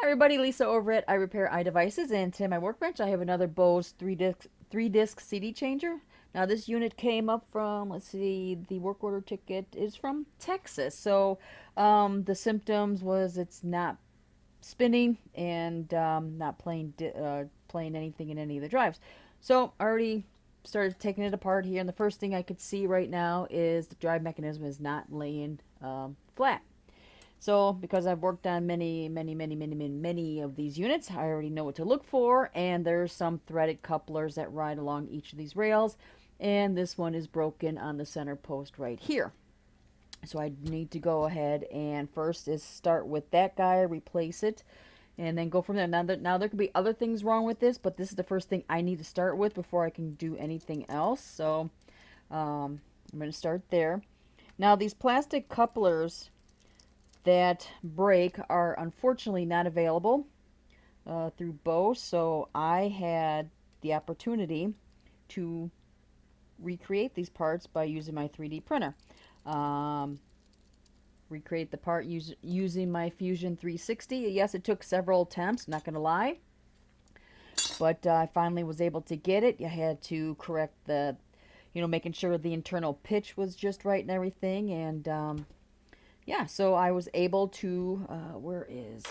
Hi everybody, Lisa over at I Repair iDevices, and today my workbench I have another Bose three disc CD changer. Now this unit came up from, let's see, the work order ticket is from Texas. So the symptoms was it's not spinning and not playing anything in any of the drives. So I already started taking it apart here, and the first thing I could see right now is the drive mechanism is not laying flat. So, because I've worked on many of these units, I already know what to look for, and there's some threaded couplers that ride along each of these rails, and this one is broken on the center post right here. So I need to go ahead and first is start with that guy, replace it, and then go from there. Now there could be other things wrong with this, but this is the first thing I need to start with before I can do anything else. So I'm going to start there. Now these plastic couplers that break are unfortunately not available through Bose, so I had the opportunity to recreate these parts by using my 3D printer. Um, Recreate the part using my Fusion 360. Yes, it took several attempts, not going to lie, but I finally was able to get it. I had to correct the, making sure the internal pitch was just right and everything, and yeah, so I was able to. Where is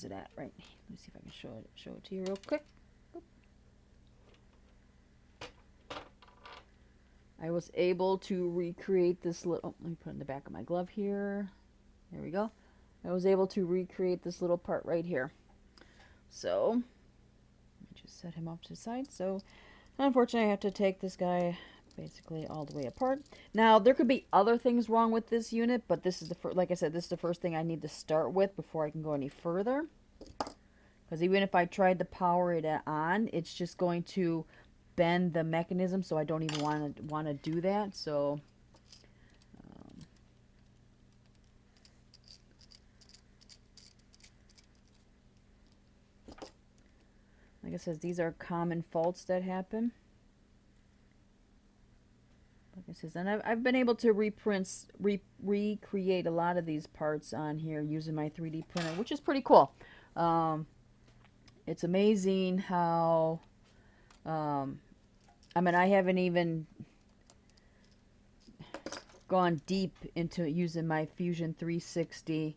it at? Right. Let me see if I can show it to you real quick. I was able to recreate this little. Let me put it in the back of my glove here. There we go. I was able to recreate this little part right here. So let me just set him off to the side. So unfortunately, I have to take this guy basically all the way apart. Now, there could be other things wrong with this unit, but this is like I said, this is the first thing I need to start with before I can go any further. Because even if I tried to power it on, it's just going to bend the mechanism, so I don't even want to do that. So like I said, these are common faults that happen. Like I said, and I've been able to recreate a lot of these parts on here using my 3D printer, which is pretty cool. It's amazing how, I mean, I haven't even gone deep into using my Fusion 360,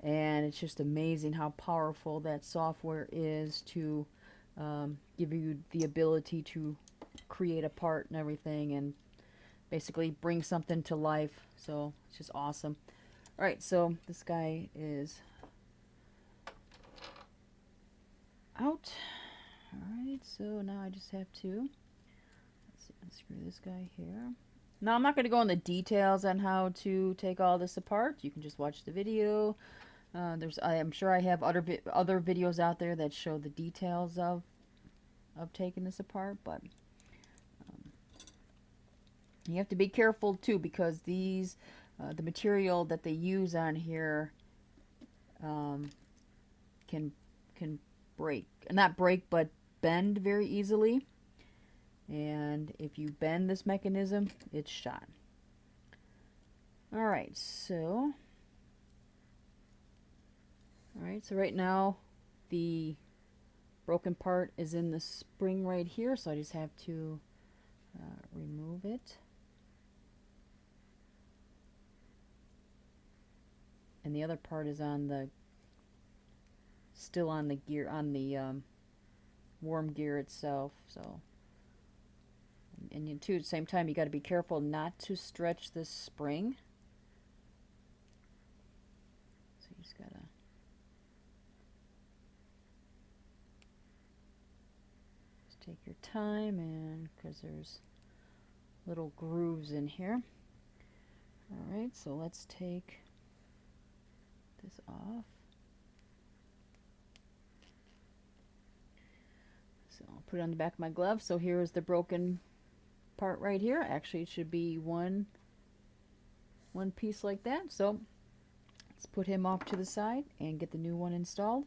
and it's just amazing how powerful that software is to give you the ability to create a part and everything, and basically bring something to life. So it's just awesome. All right, so this guy is out. All right, so now I just have to unscrew this guy here. Now I'm not going to go into details on how to take all this apart. You can just watch the video. I'm sure I have other videos out there that show the details of taking this apart, but you have to be careful too, because the material that they use on here can break, not break, but bend very easily. And if you bend this mechanism, it's shot. All right, so right now the broken part is in the spring right here, so I just have to remove it. And the other part is still on the gear, on the worm gear itself. So, and at the same time, you got to be careful not to stretch this spring. So you just gotta take your time, and because there's little grooves in here. All right, so let's take this off. So I'll put it on the back of my glove. So here is the broken part right here. Actually, it should be one piece like that. So let's put him off to the side and get the new one installed.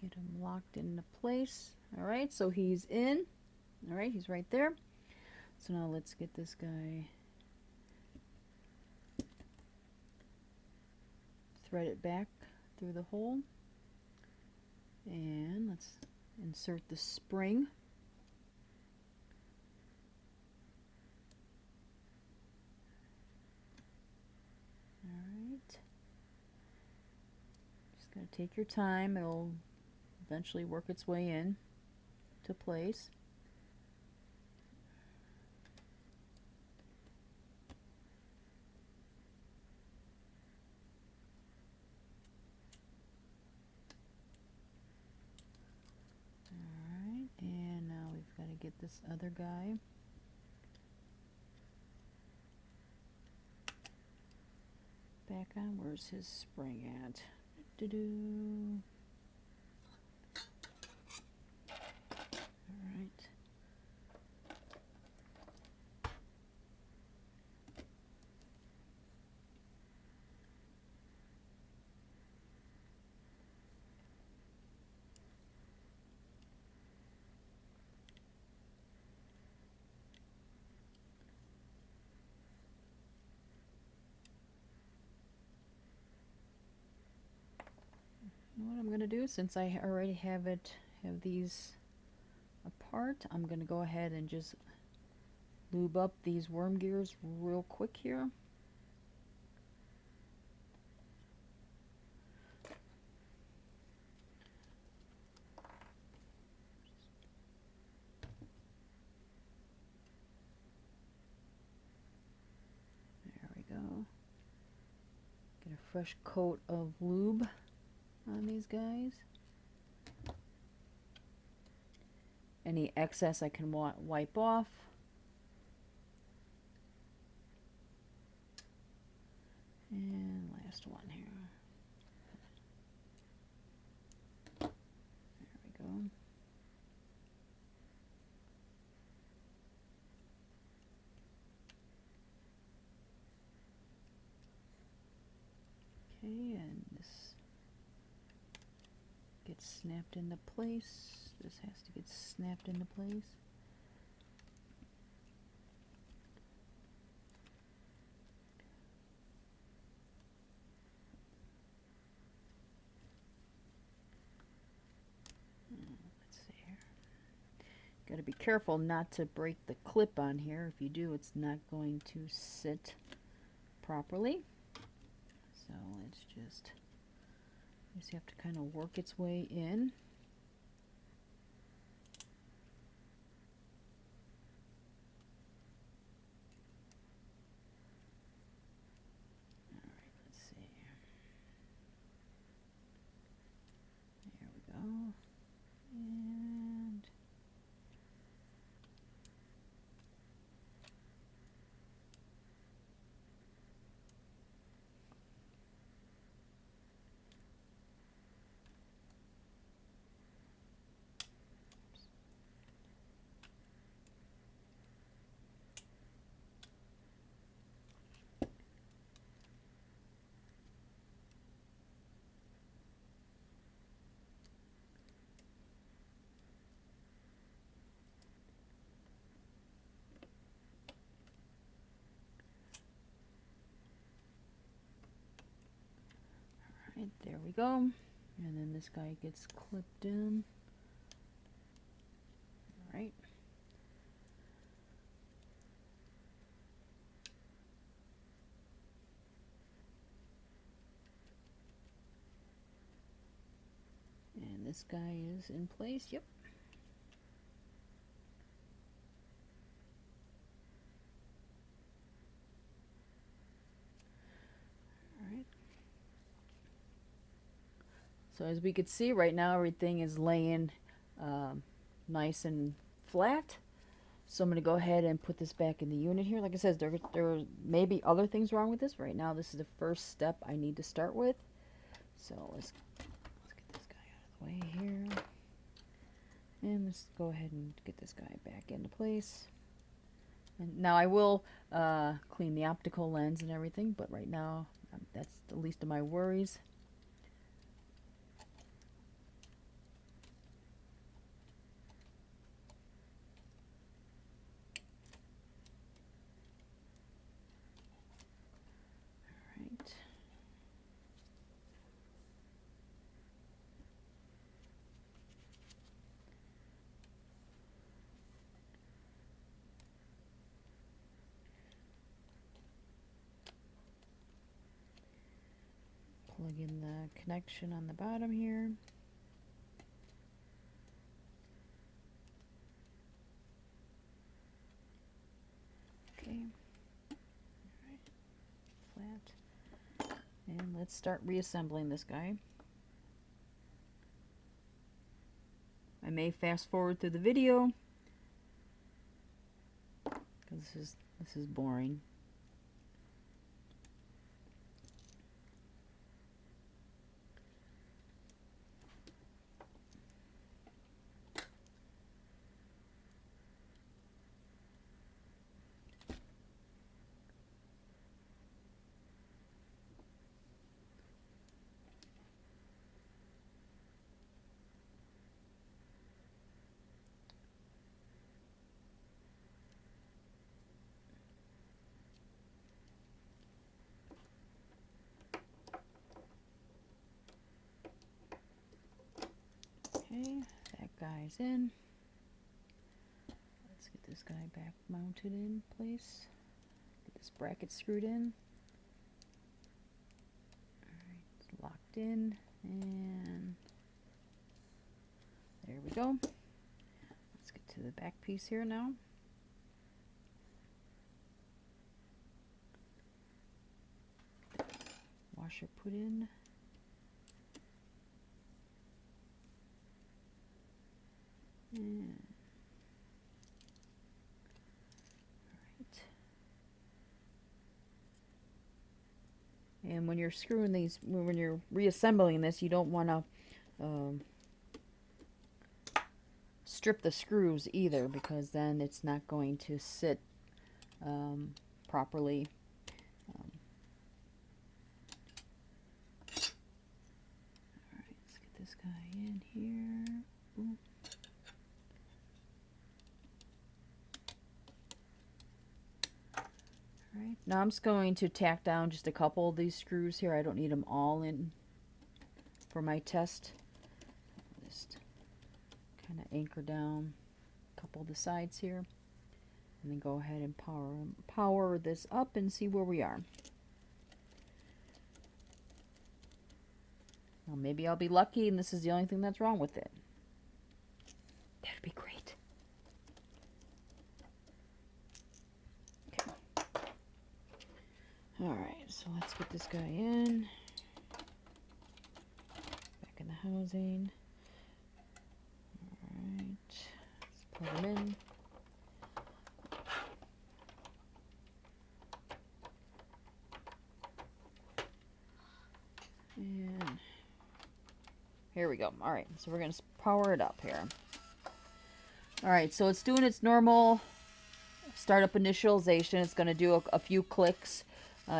Get him locked into place. All right, so he's in. All right, he's right there. So now let's get this guy, thread it back through the hole, and let's insert the spring. All right. Just gotta take your time. It'll eventually work its way in to place. Alright, and now we've got to get this other guy. Back on. Where's his spring at? Do-do. Alright. What I'm going to do, since I already have these apart, I'm going to go ahead and just lube up these worm gears real quick here. There we go. Get a fresh coat of lube on these guys. Any excess I can wipe off. And last one here. There we go. Okay, and this gets snapped into place. This has to get snapped into place. Let's see here. Got to be careful not to break the clip on here. If you do, it's not going to sit properly. So let's just have to kind of work its way in. All right, let's see. There we go. And right, there we go. And then this guy gets clipped in. All right. And this guy is in place. Yep. All right. So as we could see right now, everything is laying nice and flat. So I'm going to go ahead and put this back in the unit here. Like I said, there may be other things wrong with this. Right now, this is the first step I need to start with. So let's get this guy out of the way here. And let's go ahead and get this guy back into place. And now I will clean the optical lens and everything, but right now that's the least of my worries. Plug in the connection on the bottom here. Okay. All right. Flat. And let's start reassembling this guy. I may fast forward through the video because this is boring. Okay, that guy's in. Let's get this guy back mounted in place. Get this bracket screwed in. Alright, it's locked in, and there we go. Let's get to the back piece here now. Washer put in. And and when you're screwing these, when you're reassembling this, you don't want to strip the screws either, because then it's not going to sit properly. Alright, let's get this guy in here. Ooh. Alright, now I'm just going to tack down just a couple of these screws here. I don't need them all in for my test. Just kind of anchor down a couple of the sides here, and then go ahead and power this up and see where we are. Well, maybe I'll be lucky and this is the only thing that's wrong with it. That'd be great. Okay. Alright, so let's get this guy in. Back in the housing. Alright, let's plug him in. And here we go. Alright, so we're going to power it up here. Alright, so it's doing its normal startup initialization. It's going to do a few clicks,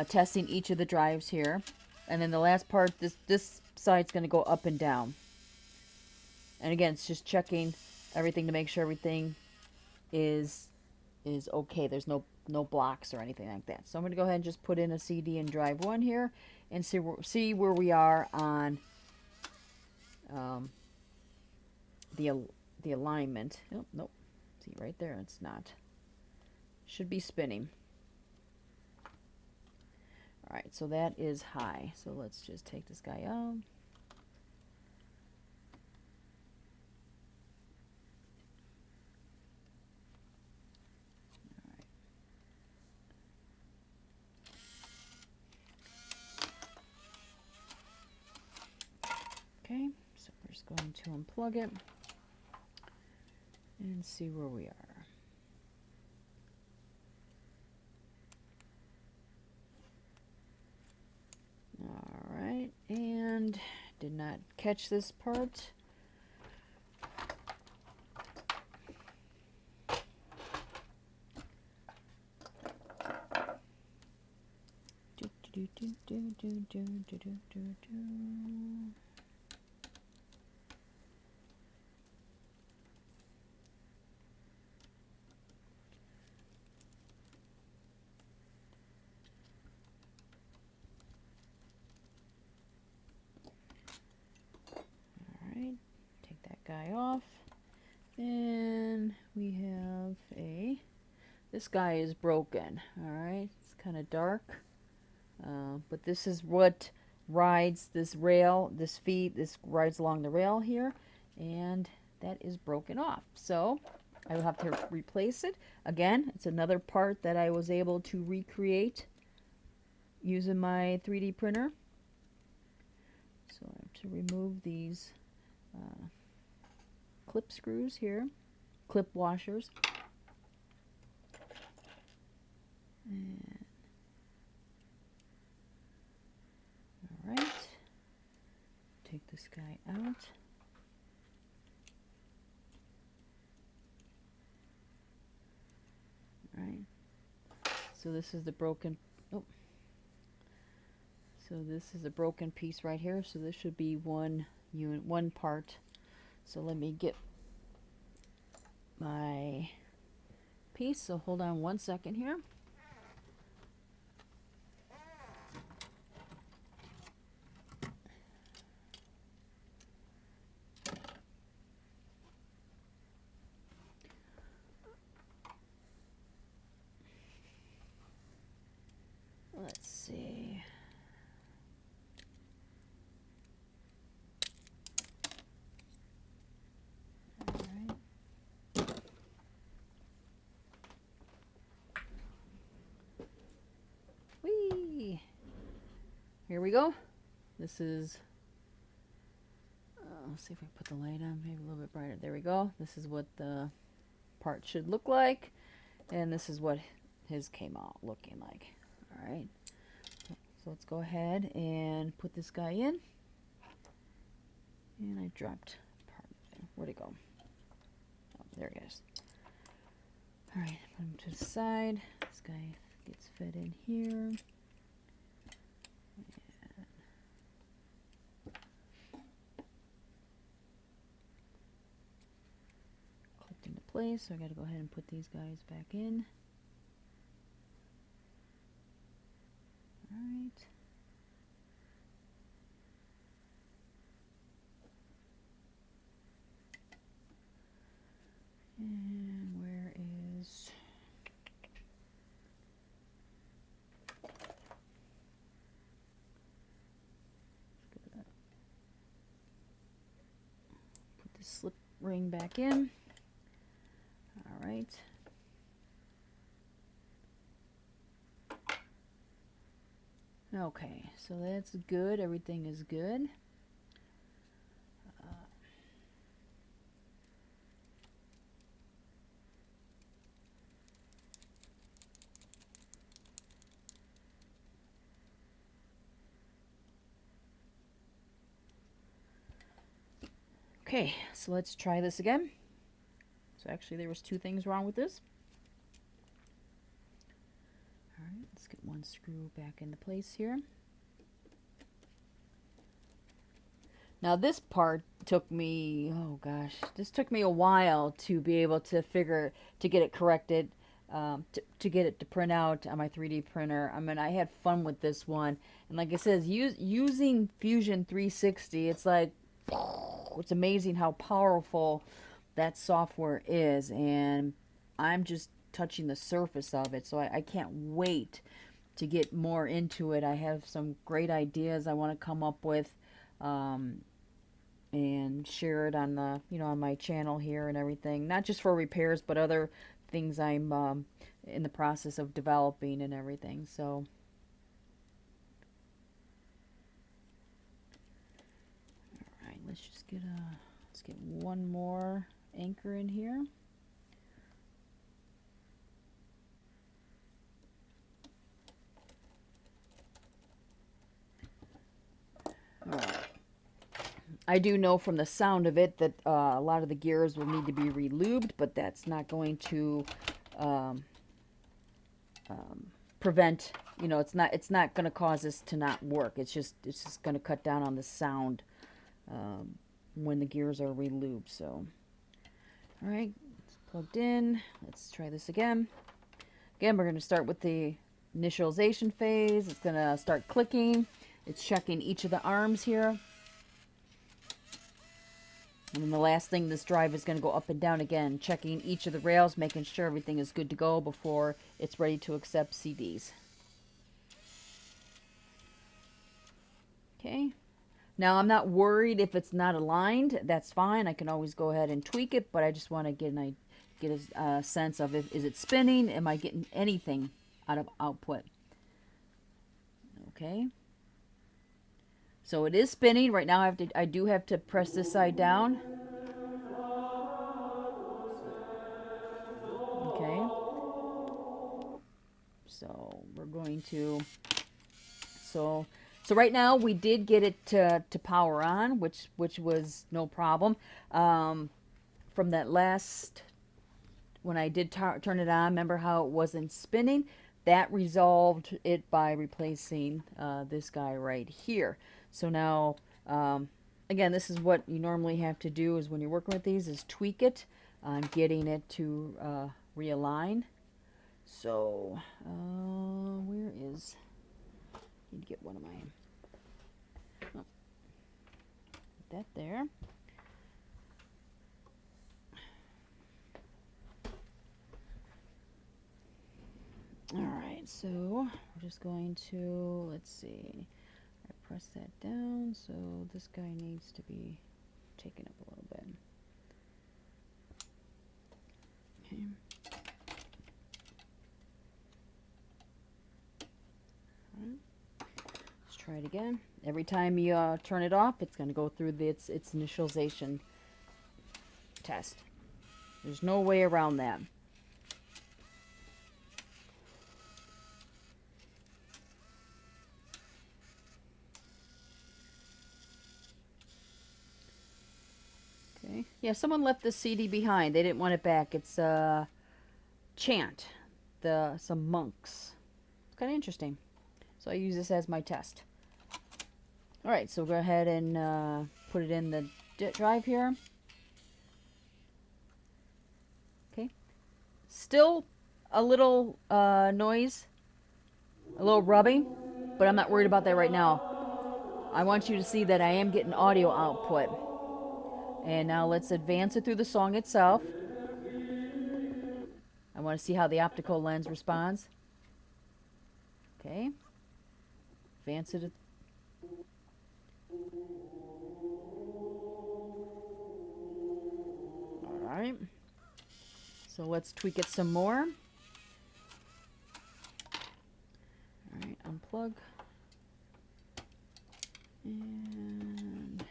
testing each of the drives here. And then the last part, this side's going to go up and down. And again, it's just checking everything to make sure everything is okay. There's no blocks or anything like that. So I'm going to go ahead and just put in a CD in drive 1 here and see where we are on the alignment. Oh, nope. See right there, it's not. Should be spinning. Alright, so that is high. So let's just take this guy out. Okay, so we're just going to unplug it and see where we are. Alright, and did not catch this part. Alright, take that guy off. And we have this guy is broken. Alright, it's kind of dark. But this is what rides this rail, this rides along the rail here, and that is broken off. So I will have to replace it. Again, it's another part that I was able to recreate using my 3D printer. So I have to remove these clip screws here, clip washers. And, all right, take this guy out. All right, so this is the broken, oh, so this is a broken piece right here, so this should be one unit, one part. So let me get my piece, so hold on one second here. Let's see. All right. Whee! Here we go. This is, let's see if I put the light on, maybe a little bit brighter. There we go. This is what the part should look like, and this is what his came out looking like. All right. So let's go ahead and put this guy in. And I dropped part of it. Where'd it go? Oh, there it is. All right, put him to the side. This guy gets fed in here. And clipped into place, so I gotta go ahead and put these guys back in. All right. And where is... Put the slip ring back in. All right. Okay, so that's good. Everything is good. Okay, so let's try this again. So actually there was two things wrong with this. All right, let's get one screw back into place here. Now this part took me, oh gosh, this took me a while to be able to get it corrected, to get it to print out on my 3D printer. I mean, I had fun with this one. And like I said, using Fusion 360, it's like, it's amazing how powerful that software is. And I'm just touching the surface of it, so I can't wait to get more into it. I have some great ideas I want to come up with, and share it on the, on my channel here and everything, not just for repairs but other things I'm in the process of developing and everything. So all right, let's get one more anchor in here. All right. I do know from the sound of it that a lot of the gears will need to be relubed, but that's not going to prevent, it's not going to cause this to not work. It's just going to cut down on the sound when the gears are relubed. So, all right, it's plugged in. Let's try this again. Again, we're going to start with the initialization phase. It's going to start clicking. It's checking each of the arms here. And then the last thing, this drive is going to go up and down again, checking each of the rails, making sure everything is good to go before it's ready to accept CDs. Okay. Now I'm not worried if it's not aligned. That's fine. I can always go ahead and tweak it, but I just want to get a sense of is it spinning? Am I getting anything out of output? Okay. So it is spinning right now. I do have to press this side down. Okay. So we're going to so so right now we did get it to power on, which was no problem. From that last when I did turn it on, remember how it wasn't spinning? That resolved it by replacing this guy right here. So now, again, this is what you normally have to do is when you're working with these is tweak it on getting it to realign. So, where is, I need to get one of my, oh, put that there. Alright, so we're just going to, let's see, I press that down, so this guy needs to be taken up a little bit. Okay. Alright. Let's try it again. Every time you turn it off, it's going to go through its initialization test. There's no way around that. Okay. Yeah, someone left the CD behind. They didn't want it back. It's chant, some monks. It's kind of interesting. So I use this as my test. All right, so go ahead and put it in the drive here. Okay. Still a little noise, a little rubbing, but I'm not worried about that right now. I want you to see that I am getting audio output. And now let's advance it through the song itself. I want to see how the optical lens responds. Okay. Advance it. Alright. So let's tweak it some more. Alright, unplug. And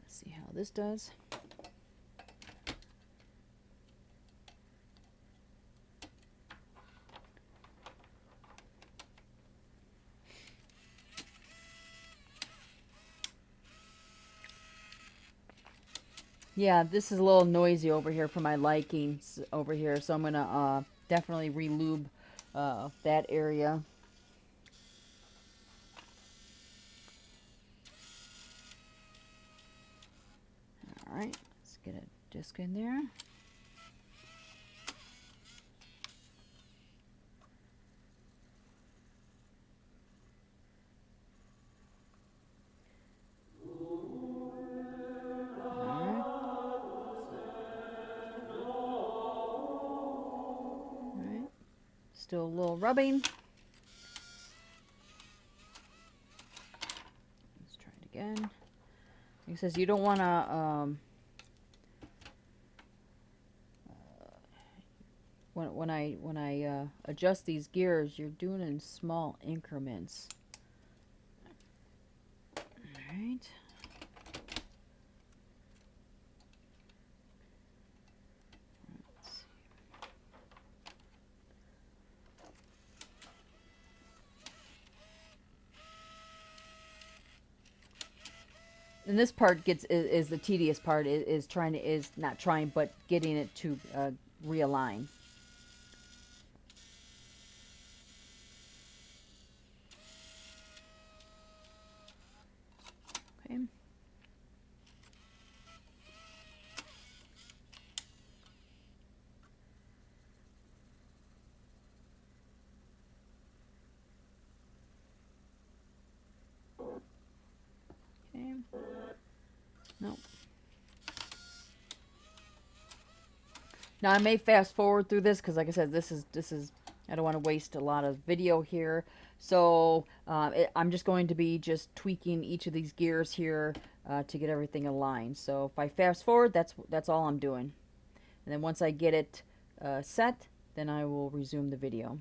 let's see how this does. Yeah, this is a little noisy over here for my likings over here, so I'm going to definitely relube that area. Alright, let's get a disc in there. Still a little rubbing. Let's try it again. He says you don't want to when I adjust these gears, you're doing it in small increments. All right. And this part is the tedious part is not trying but getting it to realign. Okay. Okay. Nope. Now I may fast forward through this because, like I said, this is I don't want to waste a lot of video here. So I'm just going to be just tweaking each of these gears here to get everything aligned. So if I fast forward, that's all I'm doing. And then once I get it set, then I will resume the video.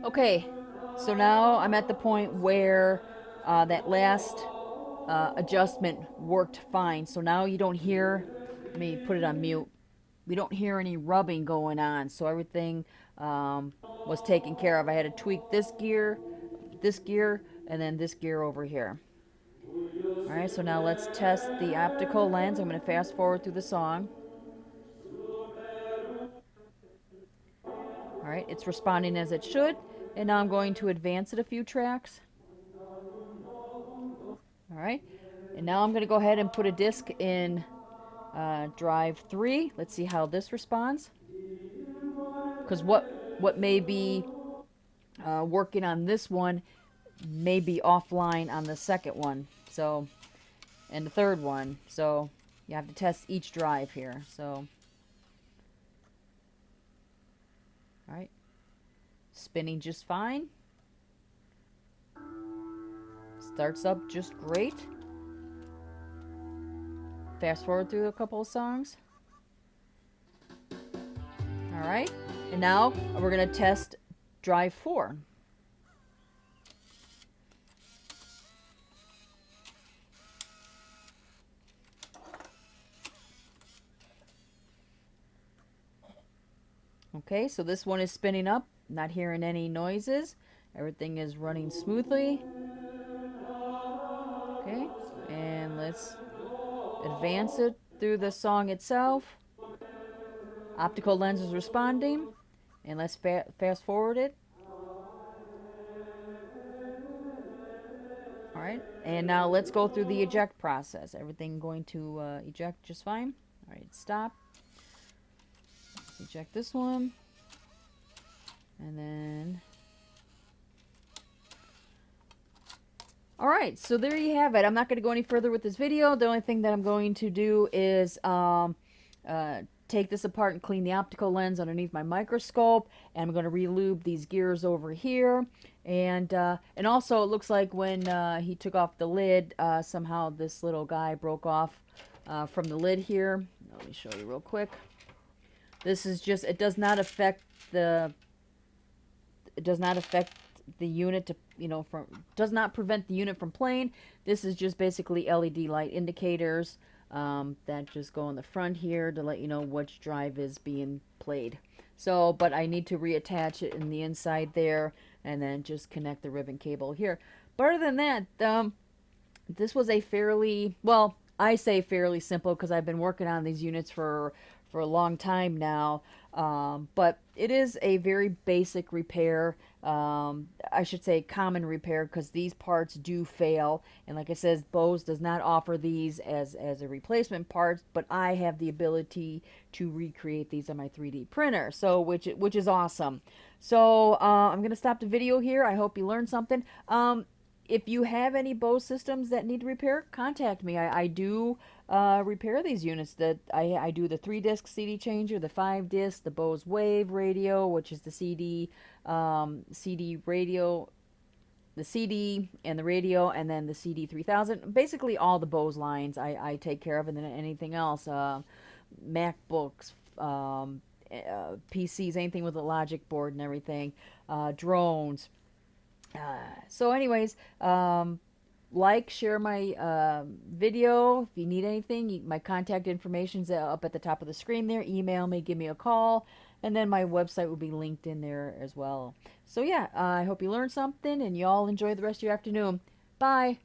Okay, so now I'm at the point where that last adjustment worked fine. So now you don't hear, let me put it on mute. We don't hear any rubbing going on. So everything was taken care of. I had to tweak this gear, and then this gear over here. All right, so now let's test the optical lens. I'm going to fast forward through the song. All right, it's responding as it should. And now I'm going to advance it a few tracks. All right, and now I'm going to go ahead and put a disc in drive 3. Let's see how this responds. Because what may be working on this one may be offline on the second one. So, and the third one. So you have to test each drive here. So, all right, spinning just fine. Starts up just great. Fast forward through a couple of songs. All right, and now we're going to test drive 4. Okay, so this one is spinning up, not hearing any noises. Everything is running smoothly. Okay, and let's advance it through the song itself. Optical lens is responding, and let's fast forward it. All right, and now let's go through the eject process. Everything going to eject just fine. All right, stop. Let's eject this one, and then all right, so there you have it. I'm not going to go any further with this video. The only thing that I'm going to do is take this apart and clean the optical lens underneath my microscope, and I'm going to relube these gears over here. And also it looks like when he took off the lid, somehow this little guy broke off from the lid here. Let me show you real quick. This is just, it does not affect the unit to, does not prevent the unit from playing. This is just basically LED light indicators that just go in the front here to let you know which drive is being played. So, but I need to reattach it in the inside there and then just connect the ribbon cable here. But other than that, this was a fairly, well, I say fairly simple because I've been working on these units for a long time now. But it is a very basic repair. I should say common repair, because these parts do fail. And like I said, Bose does not offer these as a replacement parts, but I have the ability to recreate these on my 3D printer, so which is awesome. So I'm going to stop the video here. I hope you learned something. If you have any Bose systems that need repair, contact me. I do repair these units. That I do the 3-disc CD changer, the 5-disc, the Bose Wave radio, which is the CD radio, the CD and the radio, and then the CD 3000. Basically all the Bose lines I take care of, and then anything else, MacBooks, PCs, anything with a logic board and everything, drones. So anyways, like, share my video. If you need anything, my contact information's up at the top of the screen there. Email me, give me a call, and then my website will be linked in there as well. So yeah, I hope you learned something, and you all enjoy the rest of your afternoon. Bye.